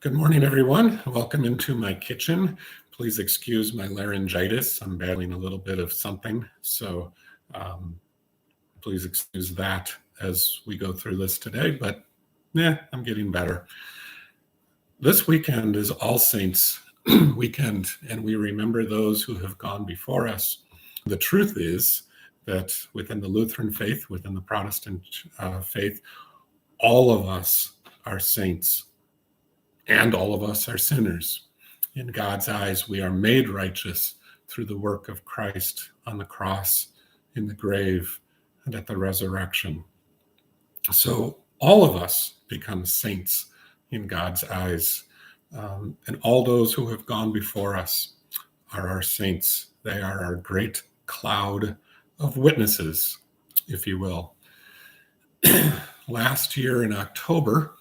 Good morning, everyone. Welcome into my kitchen. Please excuse my laryngitis. I'm battling a little bit of something, so please excuse that as we go through this today, but I'm getting better. This weekend is All Saints weekend, and we remember those who have gone before us. The truth is that within the Lutheran faith, within the Protestant faith, all of us are saints. And all of us are sinners. In God's eyes, we are made righteous through the work of Christ on the cross, in the grave, and at the resurrection. So all of us become saints in God's eyes. And all those who have gone before us are our saints. They are our great cloud of witnesses, if you will. Last year in October,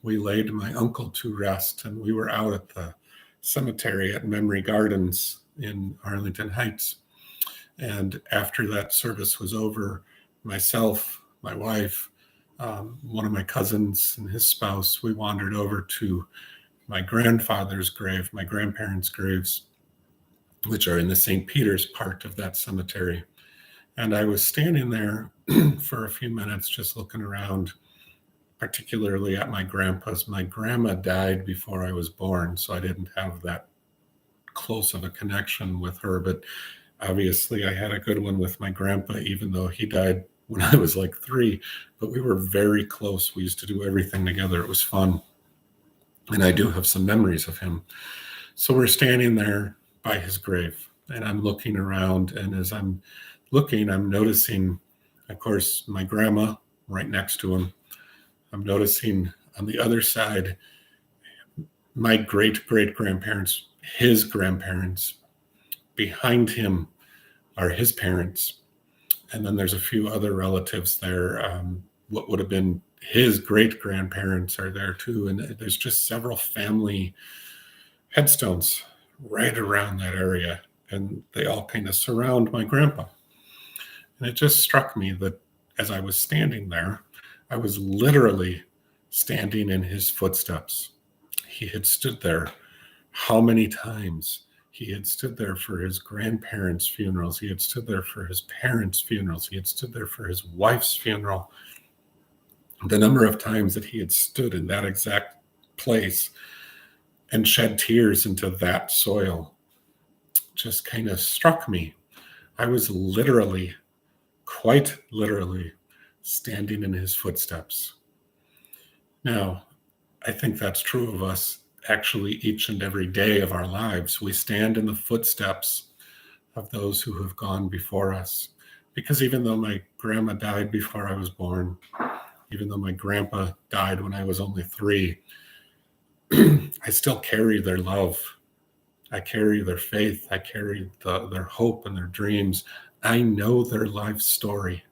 we laid my uncle to rest, and we were out at the cemetery at Memory Gardens in Arlington Heights. And after that service was over, myself, my wife, one of my cousins and his spouse, we wandered over to my grandfather's grave, my grandparents' graves, which are in the St. Peter's part of that cemetery. And I was standing there for a few minutes just looking around, particularly at my grandpa's. My grandma died before I was born, so I didn't have that close of a connection with her. But obviously I had a good one with my grandpa, even though he died when I was like 3. But we were very close. We used to do everything together. It was fun. And I do have some memories of him. So we're standing there by his grave, and I'm looking around. And as I'm looking, I'm noticing, of course, my grandma right next to him. I'm noticing on the other side, my great-great-grandparents, his grandparents. Behind him are his parents. And then there's a few other relatives there. What would have been his great-grandparents are there too. And there's just several family headstones right around that area. And they all kind of surround my grandpa. And it just struck me that as I was standing there, I was literally standing in his footsteps. He had stood there how many times? He had stood there for his grandparents' funerals. He had stood there for his parents' funerals. He had stood there for his wife's funeral. The number of times that he had stood in that exact place and shed tears into that soil just kind of struck me. I was literally, quite literally, standing in his footsteps. Now, I think that's true of us actually each and every day of our lives. We stand in the footsteps of those who have gone before us. Because even though my grandma died before I was born, even though my grandpa died when I was only 3, I still carry their love. I carry their faith. I carry their hope and their dreams. I know their life story.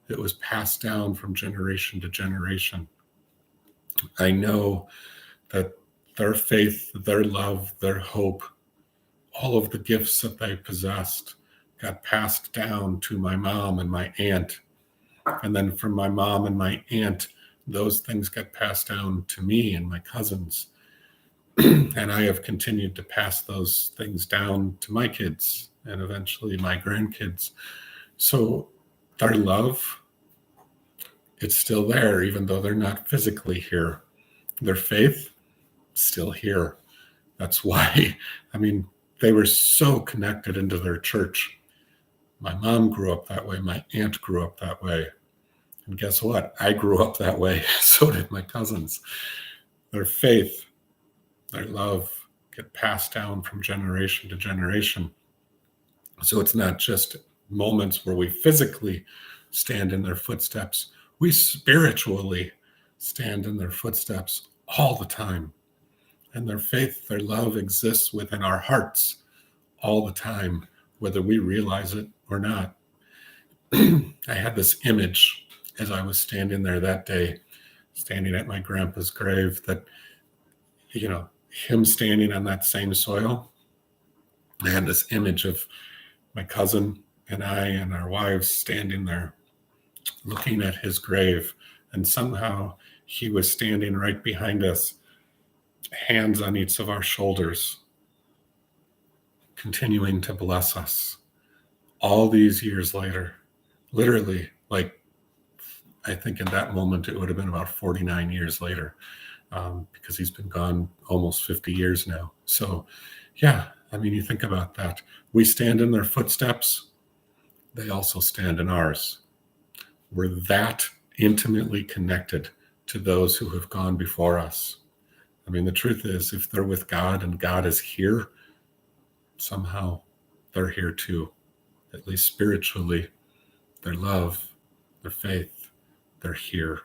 It was passed down from generation to generation. I know that their faith, their love, their hope, all of the gifts that they possessed got passed down to my mom and my aunt. And then from my mom and my aunt, those things got passed down to me and my cousins. And I have continued to pass those things down to my kids and eventually my grandkids. So their love, it's still there, even though they're not physically here. Their faith, still here. That's why, they were so connected into their church. My mom grew up that way. My aunt grew up that way. And guess what? I grew up that way. So did my cousins. Their faith, their love get passed down from generation to generation. So it's not just moments where we physically stand in their footsteps. We spiritually stand in their footsteps all the time. And their faith, their love exists within our hearts all the time, whether we realize it or not. I had this image as I was standing there that day, standing at my grandpa's grave, that, him standing on that same soil. I had this image of my cousin and I and our wives standing there looking at his grave, and somehow he was standing right behind us, hands on each of our shoulders, continuing to bless us all these years later. Literally, like, I think in that moment it would have been about 49 years later, because he's been gone almost 50 years now. So, yeah, I mean, you think about that. We stand in their footsteps, they also stand in ours. We're that intimately connected to those who have gone before us. I mean, the truth is, if they're with God and God is here, somehow they're here too, at least spiritually. Their love, their faith, they're here.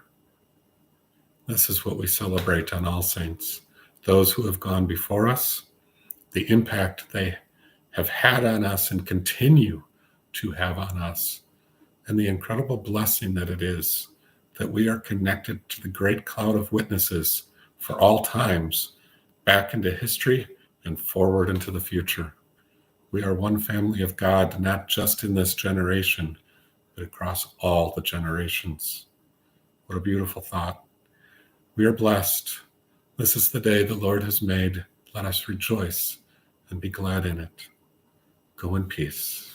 This is what we celebrate on All Saints. Those who have gone before us, the impact they have had on us and continue to have on us, and the incredible blessing that it is that we are connected to the great cloud of witnesses for all times, back into history and forward into the future. We are one family of God, not just in this generation, but across all the generations. What a beautiful thought. We are blessed. This is the day the Lord has made. Let us rejoice and be glad in it. Go in peace.